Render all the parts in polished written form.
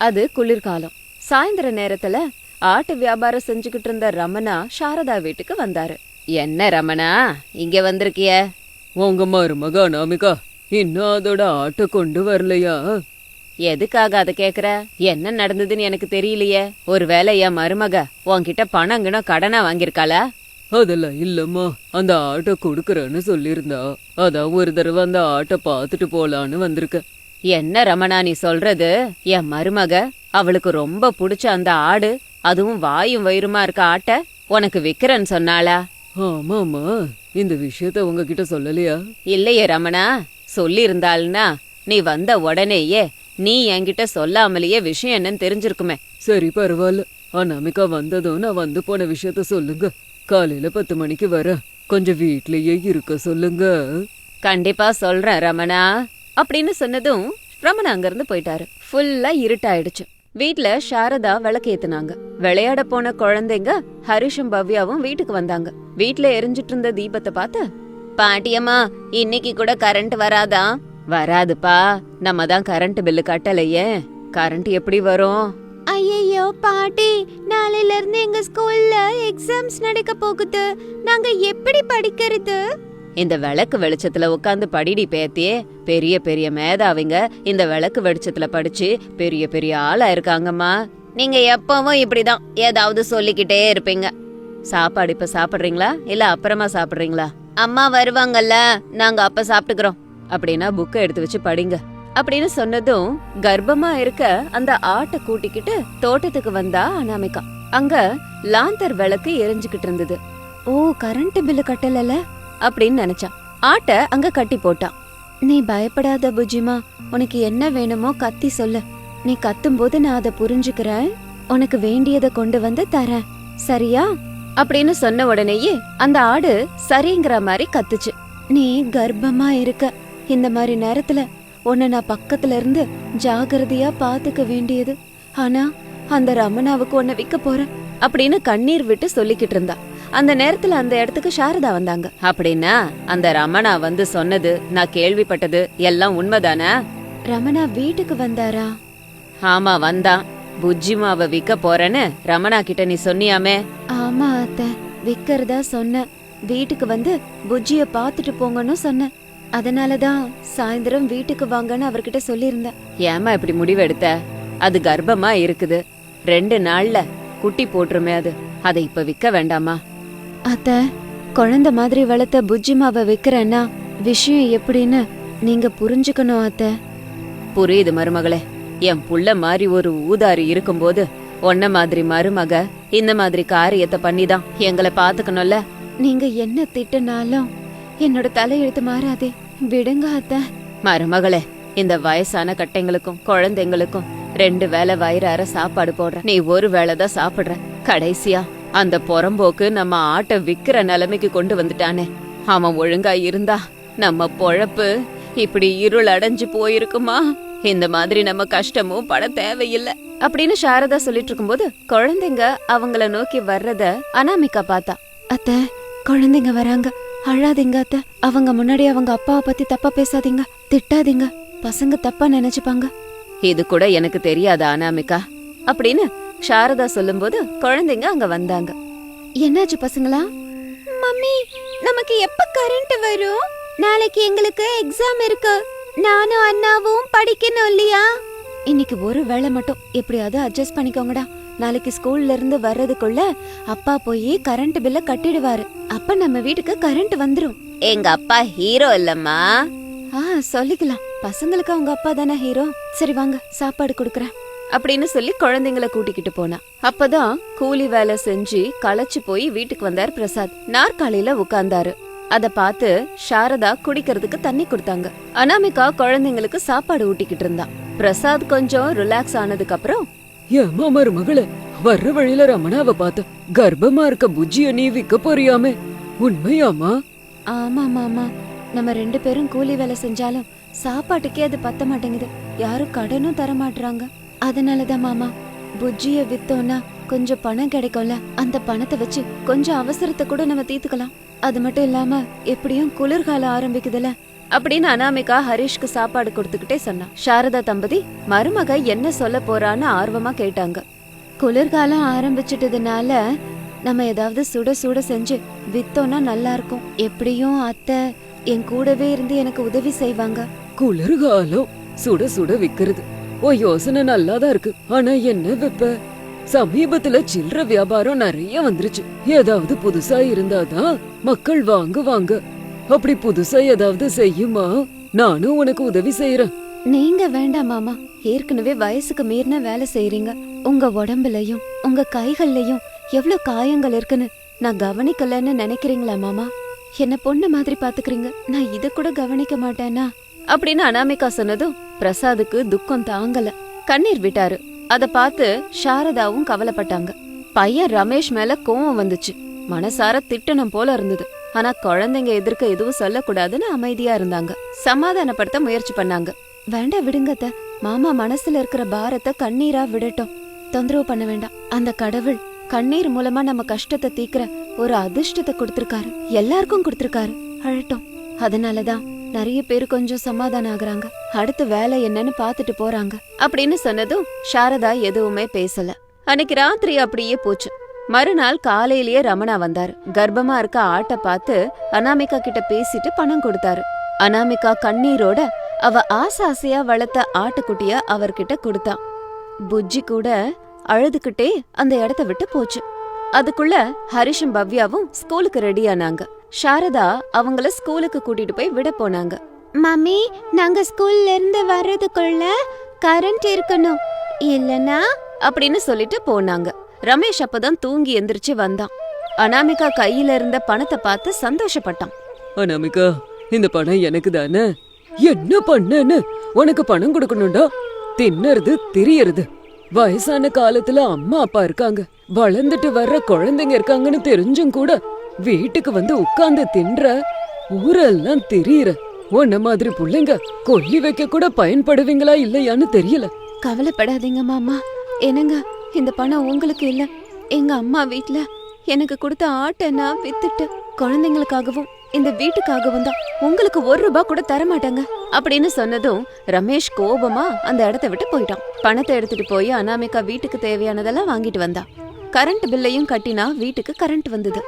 அது குளிர்காலம். சாயந்தர நேரத்துல ஆட்டு வியாபாரம் செஞ்சுக்கிட்டு இருந்த ரமணா சாரதா வீட்டுக்கு வந்தாரு. என்ன ரமணா, இங்க வந்திருக்கிய? உங்க மருமக அனாமிகா இன்னும் அதோட ஆட்டை கொண்டு வரலையா? எதுக்காக அத கேக்குற? என்ன நடந்ததுன்னு எனக்கு தெரியலையே. ஒருவேளை என் மருமக உன்கிட்ட பணங்கின கடனா வாங்கிருக்காளா? அதெல்லாம் இல்லம்மா, அந்த ஆட்டை கொடுக்கறேன்னு சொல்லியிருந்தா. அதான் ஒரு தடவை அந்த ஆட்டை பாத்துட்டு போலான்னு வந்திருக்க. என்ன ரமணா நீ சொல்றது? என் மருமக அவளுக்கு ரொம்ப பிடிச்ச அந்த ஆடு, அதுவும் வாயும் வயிறுமா இருக்க ஆட்டை உனக்கு விக்கிறேன்னு சொன்னாளா? ஆமாமா, இந்த விஷயத்த உங்ககிட்ட சொல்லலையா? இல்லையே ரமணா, சொல்லியிருந்தாள்னா நீ வந்த உடனேயே நீ என்கிட்ட சொல்லாமலேயே விஷயம் என்னன்னு தெரிஞ்சிருக்குமே. சரி பரவாயில்ல, அனாமிகா வந்ததும் நான் வந்து போன விஷயத்த சொல்லுங்க. காலையில 10 மணிக்கு வர, கொஞ்சம் வீட்லயே இருக்க சொல்லுங்க. கண்டிப்பா சொல்றேன் ரமணா அப்படின்னு சொன்னதும் ரமணா அங்கிருந்து போயிட்டாரு. ஃபுல்லா இருட்டாயிடுச்சு. வீட்ல சாரதா விளக்கேத்துனாங்க. விளையாட போன குழந்தைங்க ஹரிஷும் பவ்யாவும் வீட்டுக்கு வந்தாங்க. வீட்ல எரிஞ்சிட்டு இருந்த தீபத்தை பார்த்து, பாட்டியம்மா இன்னைக்கு கூட கரண்ட் வராதா? வராதுப்பா, நம்ம தான் கரண்ட் பில்லு கட்டலையே. கரண்ட் எப்படி வரும்? ஐயோ பாட்டி, நாளையில இருந்து எங்க ஸ்கூல்ல எக்ஸாம்ஸ் நடக்க போகுது. நாங்க எப்படி படிக்கிறது? இந்த விளக்கு வெளிச்சத்துல உட்காந்து படிடி பேத்தியே. பெரிய பெரிய மேதாவிங்க இந்த விளக்கு வெளிச்சத்துல படிச்சு பெரிய பெரிய ஆளா இருக்காங்கம்மா. நீங்க எப்பவும் இப்படிதான் ஏதாவது சொல்லிக்கிட்டே இருப்பீங்க. சாப்பாடு இப்ப சாப்பிடுறீங்களா இல்ல அப்புறமா சாப்பிடுறீங்களா? அம்மா வருவாங்கல்ல, நாங்க அப்ப சாப்பிட்டுக்கிறோம். அப்படின்னா புக்கை எடுத்து வச்சு படிங்க அப்படின்னு சொன்னதும் கர்ப்பமா இருக்க அந்த ஆட்டை கூட்டிக்கிட்டு தோட்டத்துக்கு வந்தா அனாமிகா. அங்க லாந்தர் விளக்கு எரிஞ்சுக்கிட்டு இருந்தது. ஓ, கரண்ட் பில்லு கட்டலல அப்படின்னு நினைச்சான். ஆட்டை அங்க கட்டி போட்டான். நீ பயப்படாத புஜிமா, உனக்கு என்ன வேணுமோ கத்தி சொல்லு. நீ கத்தும் போது நான் அதை புரிஞ்சுக்கிறேன். உனக்கு வேண்டியதை கொண்டு வந்து தரேன், சரியா? அப்படின்னு சொன்ன உடனேயே அந்த ஆடு சரிங்கிற மாதிரி கத்துச்சு. நீ கர்ப்பமா இருக்க, இந்த மாதிரி நேரத்துல உன்னை நான் பக்கத்துல இருந்து ஜாகிரதையா பாத்துக்க வேண்டியது. ஆனா அந்த ரமணாவுக்கு உன்னை விக்க போறேன் அப்படின்னு கண்ணீர் விட்டு சொல்லிக்கிட்டு இருந்தா. அந்த நேரத்துல அந்த இடத்துக்கு சாரதா வந்தாங்க. அப்படின்னா அந்த ரமணா வந்து சொன்னது, நான் கேள்விப்பட்டது எல்லாம் உண்மைதானே? ரமணா வீட்டுக்கு வந்தாரா? ஆமா வந்தான். புஜ்ஜிமாவை விக்க போறேன்னு ரமணா கிட்ட நீ சொன்னியாமே? ஆமா அத்தை, விக்கிறதா சொன்ன. வீட்டுக்கு வந்து புஜ்ஜிய பாத்துட்டு போங்கன்னு சொன்ன. அதனாலதான் சாயந்தரம் வீட்டுக்கு வாங்கன்னு அவர்கிட்ட சொல்லியிருந்தேன். ஏமா இப்படி முடிவெடுத்த? அது கர்ப்பமா இருக்குது, 2 நாள்ல குட்டி போட்டுருமே. அதை இப்ப விக்க வேண்டாமா? அத்த, குழந்தை மாதிரி வளர்த்த புஜ்ஜிமாவை விக்கிறேன்னா விஷயம் எப்படின்னு நீங்க புரிஞ்சுக்கணும் அத்த. புரியுது மருமகளே. என் புள்ள மாதிரி ஒரு ஊதாரி இருக்கும்போது ஒன்ன மாதிரி மருமக இந்த மாதிரி காரியத்தை பண்ணிதான் எங்களை பாத்துக்கணும்ல. நீங்க என்ன திட்டுனாலும் என்னோட தலையெழுத்து மாறாதே, விடுங்க அத்த. மருமகளே, இந்த வயசான கட்டைங்களுக்கும் குழந்தைங்களுக்கும் 2 வேளை வயிறார சாப்பாடு போடுற, நீ ஒரு வேளைதான் சாப்பிடுற. கடைசியா அந்த புறம்போக்கு நம்ம ஆட்டை விக்கிற நிலைமைக்கு கொண்டு வந்துட்டானே. அவன் ஒழுங்கா இருந்தா நம்ம பொழப்பு இப்படி இருள் அடைஞ்சு போயிருக்குமா? இந்த மாதிரி நம்ம கஷ்டமும் பட தேவையில்லை அப்படின்னு சாரதா சொல்லிட்டு இருக்கும்போது குழந்தைங்க அவங்கள நோக்கி வர்றத அனாமிகா பார்த்தா. அத்த, குழந்தைங்க வராங்க, அழாதீங்க அத்த. அவங்க முன்னாடி அவங்க அப்பாவை பத்தி தப்பா பேசாதீங்க, திட்டாதீங்க, பசங்க தப்பா நினைச்சுப்பாங்க. இது கூட எனக்கு தெரியாதா அனாமிகா அப்படின்னு சாரதா சொல்லும்போது குழந்தைங்க அங்க வந்தாங்க. என்னாச்சு பசங்களா? மம்மி, நமக்கு எப்ப கரண்ட் வரும்? நாளைக்கு எங்களுக்கு எக்ஸாம் இருக்கு, நானும் அண்ணாவும் படிக்கணும் இல்லையா? இன்னைக்கு ஒரு வேளை மட்டும் எப்படியாவது அட்ஜஸ்ட் பண்ணிக்கோங்கடா. நாளைக்கு ஸ்கூல்ல இருந்து வர்றதுக்குள்ள அப்பா போய் கரண்ட் பில்ல கட்டிடுவாரு. அப்ப நம்ம வீட்டுக்கு கரண்ட் வந்துரும். எங்க அப்பா ஹீரோ இல்லம்மா. சொல்லிக்கலாம், பசங்களுக்கு அவங்க அப்பா தானே ஹீரோ. சரி வாங்க, சாப்பாடு குடுக்கறேன் அப்படின்னு சொல்லி குழந்தைங்களை கூட்டிக்கிட்டு போனா. அப்பதான் கூலி வேலை செஞ்சு களைச்சு போய் வீட்டுக்கு வந்தார் பிரசாத். நாற்காலியில உட்கார்ந்தாரு. அத பார்த்து சாரதா குடிக்கிறதுக்கு தண்ணி கொடுத்தாங்க. அனாமிகா குழந்தைங்களுக்கு சாப்பாடு ஊட்டிக்கிட்டு இருந்தா. பிரசாத் கொஞ்சம் ரிலாக்ஸ் ஆனதுக்கு அப்புறம், ஏமா மருமகளே, வர்ற வழியில ரமணாவை பார்த்த, கர்ப்பமா இருக்க புஜ்ஜிய நீ விக்க போறியாமே, உண்மையாமா? ஆமா மாமா, நம்ம 2 பேரும் கூலி வேலை செஞ்சாலும் சாப்பாட்டுக்கே அது பத்த மாட்டேங்குது. யாரும் கடனும் தர மாட்டாங்க. அதனாலதான் மாமா, புஜ்ஜிய வித்தோம்னா கொஞ்சம் பணம் கிடைக்கும்ல, அந்த பணத்தை வச்சு கொஞ்சம் அவசரத்தை கூட நம்ம தீர்த்துக்கலாம். அது மட்டும் இல்லாம எப்படியும் குளிர்காலம் ஆரம்பிக்குதுல, அப்படின்னு அனாமிகா ஹரிஷ்க்கு சாப்பாடு கொடுத்துக்கிட்டே சொன்னா. சாரதா தம்பதி மருமக என்ன சொல்ல போறான்னு ஆர்வமா கேட்டாங்க. குளிர்காலம் ஆரம்பிச்சிட்டதுனால நம்ம ஏதாவது சுட சுட செஞ்சு வித்தோம்னா நல்லா இருக்கும். எப்படியும் அத்தை என் கூடவே இருந்து எனக்கு உதவி செய்வாங்க. குளிர்காலம் சுட சுட விக்கிறது ஓ யோசனை நல்லாதான் இருக்கு. ஆனா என்ன வெப்ப? சமீபத்துல சில்லற வியாபாரம் நிறைய வந்துருச்சு. ஏதாவது புதுசா இருந்தாதான் மக்கள் வாங்குவாங்க. அப்படி புதுசா ஏதாவது செய்யுமா? நானும் உனக்கு உதவி செய்யறேன். நீங்க வேண்டாம் மாமா, ஏற்கனவே வயசுக்கு மீறின வேலை செய்யறீங்க. உங்க உடம்புலயும் உங்க கைகள்லயும் எவ்வளவு காயங்கள் இருக்குன்னு நான் கவனிக்கலன்னு நினைக்கிறீங்களா மாமா? என்ன பொண்ணு மாதிரி பாத்துக்கிறீங்க, நான் இத கூட கவனிக்க மாட்டேனா? அப்படின்னு அனாமிகா சொன்னதும் பிரசாதுக்கு துக்கம் தாங்கல, கண்ணீர் விட்டாரு. அத பார்த்து சாரதாவும் கவலைப்பட்டாங்க. பையன் ரமேஷ் மேல கோவம் வந்துச்சு. மனசார திட்டணும் போல இருந்தது. ஆனா குழந்தைங்க எதிர்க்க எதுவும் சொல்லக்கூடாதுன்னு அமைதியா இருந்தாங்க. சமாதானப்படுத்த முயற்சி பண்ணாங்க. வேண்டாம் விடுங்கத்த, மாமா மனசுல இருக்கிற பாரத்தை கண்ணீரா விடட்டும், தொந்தரவு பண்ண வேண்டாம். அந்த கடவுள் கண்ணீர் மூலமா நம்ம கஷ்டத்தை தீக்கிற ஒரு அதிர்ஷ்டத்தை கொடுத்திருக்காரு, எல்லாருக்கும் கொடுத்திருக்காரு. அழட்டும். அதனாலதான் நிறைய பேரு கொஞ்சம் சமாதானம் ஆகுறாங்க. அடுத்த வேலை என்னன்னு பாத்துட்டு போறாங்க அப்படின்னு சொன்னதும் சாரதா எதுவுமே பேசல. அன்னைக்கு ராத்திரி அப்படியே போச்சு. மறுநாள் காலையிலேயே ரமணா வந்தாரு. கர்ப்பமா இருக்க ஆட்ட பார்த்து அனாமிகா கிட்ட பேசிட்டு பணம் கொடுத்தாரு. அனாமிகா கண்ணீரோட அவ ஆசையா வளர்த்த ஆட்டுக்குட்டிய அவர்கிட்ட கொடுத்தான். புஜ்ஜி கூட அழுதுகிட்டே அந்த இடத்த விட்டு போச்சு. அதுக்குள்ள ஹரிஷும் பவ்யாவும் ஸ்கூலுக்கு ரெடி ஆனாங்க. சாரதா அவங்கள ஸ்கூலுக்கு கூட்டிட்டு போய் விட போனாங்க. மம்மி, நாங்க ஸ்கூல்ல இருந்து வர்றதுக்குள்ள கரண்ட் இருக்கணும் இல்லனா அப்படின்னு சொல்லிட்டு போனாங்க. ரமேஷ் அப்பதான் தூங்கி எந்திரிச்சு வந்தான். அனாமிகா கையில இருந்த பணத்தை பார்த்து சந்தோஷப்பட்டான். அனாமிகா, இந்த பணம் எனக்கு தானே. என்ன பண்ணேன்னு உனக்கு பணம் கொடுக்கணும்டா. தின்னறது தெரியறது. வயசான காலத்துல அம்மா அப்பா இருக்காங்க, வளர்ந்துட்டு வர்ற குழந்தைங்க இருக்காங்கன்னு தெரிஞ்சும் கூட வீட்டுக்கு வந்து உட்கார்ந்து தின்ற, ஊரெல்லாம் தெரியற உன்ன மாதிரி புள்ளைங்க கொல்லி வைக்க கூட பயன்படுவீங்களா இல்லையான்னு தெரியல. கவலைப்படாதீங்க மாமா. என்னங்க, இந்த பணம் உங்களுக்கு இல்ல, எங்க அம்மா வீட்ல எனக்கு கொடுத்த ஆட்டை நான் வித்துட்டு குழந்தைங்களுக்காகவும் இந்த வீட்டுக்காகவும் தான். உங்களுக்கு 1 ரூபாய் கூட தர மாட்டாங்க அப்படின்னு சொன்னதும் ரமேஷ் கோபமா அந்த இடத்த விட்டு போயிட்டான். பணத்தை எடுத்துட்டு போய் அனாமிகா வீட்டுக்கு தேவையானதெல்லாம் வாங்கிட்டு வந்தா. கரண்ட் பில்லையும் கட்டினா வீட்டுக்கு கரண்ட் வந்தது.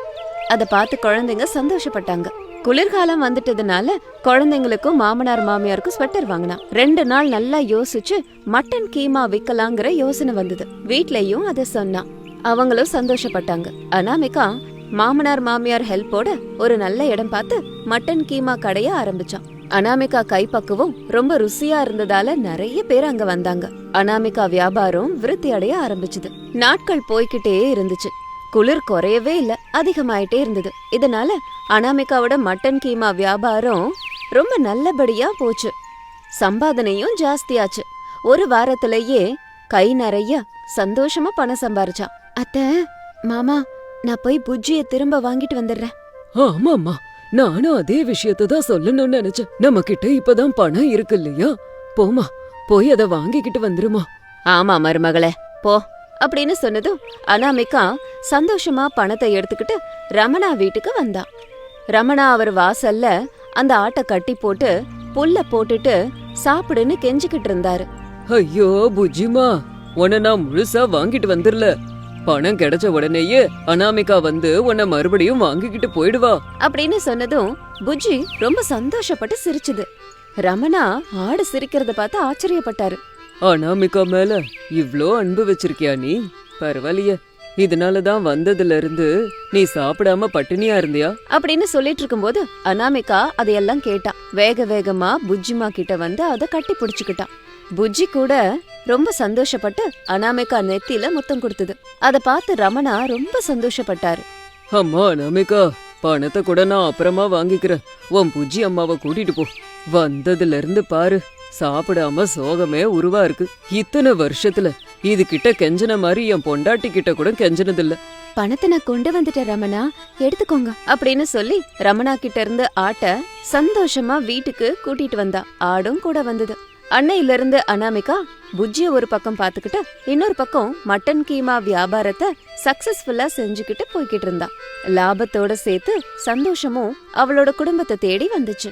அத பார்த்து குழந்தைங்க சந்தோஷப்பட்டாங்க. குளிர்காலம் வந்துட்டதுனால குழந்தைங்களுக்கும் மாமனார் மாமியாருக்கும் ஸ்வெட்டர் வாங்கினா. 2 நாள் நல்லா யோசிச்சு மட்டன் கீமா விக்கலாங்கிற யோசனை வந்தது. வீட்லயும் அத சொன்னா. அவங்களும் சந்தோஷப்பட்டாங்க. அனாமிகா மாமனார் மாமியார் ஹெல்ப்போட ஒரு நல்ல இடம் பார்த்து மட்டன் கீமா கடைய ஆரம்பிச்சான். அனாமிகா கைப்பக்குவம் ரொம்ப ருசியா இருந்ததால நிறைய பேர் அங்க வந்தாங்க. அனாமிகா வியாபாரம் விருத்தி அடைய ஆரம்பிச்சது. நாட்கள் போய்கிட்டே இருந்துச்சு. குளிர் குறையவே இல்ல, அதிகமாயிட்டே இருந்தது. இதனால அனாமிகாவோட மட்டன் கீமா வியாபாரம் ரொம்ப நல்லபடியா போச்சு. சம்பாதனையும் ஜாஸ்தியாச்சு. 1 வாரத்திலேயே கை நிறைய சந்தோஷமா பணம் சம்பாரிச்சான். அத்தை, மாமா, நான் போய் புஜ்ஜிய திரும்ப வாங்கிட்டு வந்துடுறேன். ஆமாம்மா, நானும் அதே விஷயத்தை தான் சொல்லணும்னு நினைச்சேன். நம்ம கிட்ட இப்பதான் பணம் இருக்கு இல்லையா? போமா, போய் அதை வாங்கிக்கிட்டு வந்துருமா. ஆமா மருமகளே, போ அப்படின்னு சொன்னதும் அனாமிகா சந்தோஷமா பணத்தை எடுத்துக்கிட்டு ரமணா வீட்டுக்கு வந்தா. ரமணா அவர் வாசல்ல அந்த ஆட்டை கட்டி போட்டு புல்ல போட்டுட்டு சாப்பிடுன்னு கெஞ்சிக்கிட்டு இருந்தாரு. ஐயோ புஜ்ஜிமா, உன்னை நான் முழுசா வாங்கிட்டு வந்துடல. பணம் கிடைச்ச உடனேயே அனாமிகா வந்து உன்னை மறுபடியும் வாங்கிக்கிட்டு போயிடுவா அப்படின்னு சொன்னதும் புஜ்ஜி ரொம்ப சந்தோஷப்பட்டு சிரிச்சுது. ரமணா ஆடு சிரிக்கிறத பார்த்து ஆச்சரியப்பட்டாரு. அனாமிகா மேல இவ்ளோ அன்பு வச்சிருக்கியா நீ? பரவாயில்லையே. இதனாலதான் வந்ததுல இருந்து நீ சாப்பிடாம பட்டினியா இருந்தியா அப்படின்னு சொல்லிட்டு இருக்கும்போது அனாமிகா அதையெல்லாம் கேட்டா. வேக வேகமா புஜ்ஜிமா கிட்ட வந்து அதை கட்டி பிடிச்சுக்கிட்டான். புஜ்ஜி கூட ரொம்ப சந்தோஷப்பட்டு அனாமிகா நெத்தியில முத்தம் கொடுத்தது. அத பார்த்து ரமணா ரொம்ப சந்தோஷப்பட்டாரு. அம்மா அனாமிகா, பணத்தை கூட நான் அப்புறமா வாங்கிக்கிறேன். உன் புஜ்ஜி அம்மாவை கூட்டிட்டு போ. வந்ததுல இருந்து பாரு, சாப்பிடாம சோகமே உருவா இருக்கு. இத்தனை வருஷத்துல இது கிட்ட கெஞ்சன மாதிரி என் பொண்டாட்டி கிட்ட கூட கெஞ்சனதில்ல. பணத்தை நான் கொண்டு வந்துட்டேன் ரமணா, எடுத்துக்கோங்க அப்படின்னு சொல்லி ரமணா கிட்ட இருந்து ஆட்ட சந்தோஷமா வீட்டுக்கு கூட்டிட்டு வந்தா. ஆடும் கூட வந்தது. அன்னையில இருந்து அனாமிகா புஜ்ஜிய ஒரு பக்கம் பாத்துக்கிட்டு இன்னொரு பக்கம் மட்டன் கீமா வியாபாரத்தை சக்சஸ்ஃபுல்லா செஞ்சுக்கிட்டு போய்கிட்டு இருந்தா. லாபத்தோட சேர்த்து சந்தோஷமும் அவளோட குடும்பத்தை தேடி வந்துச்சு.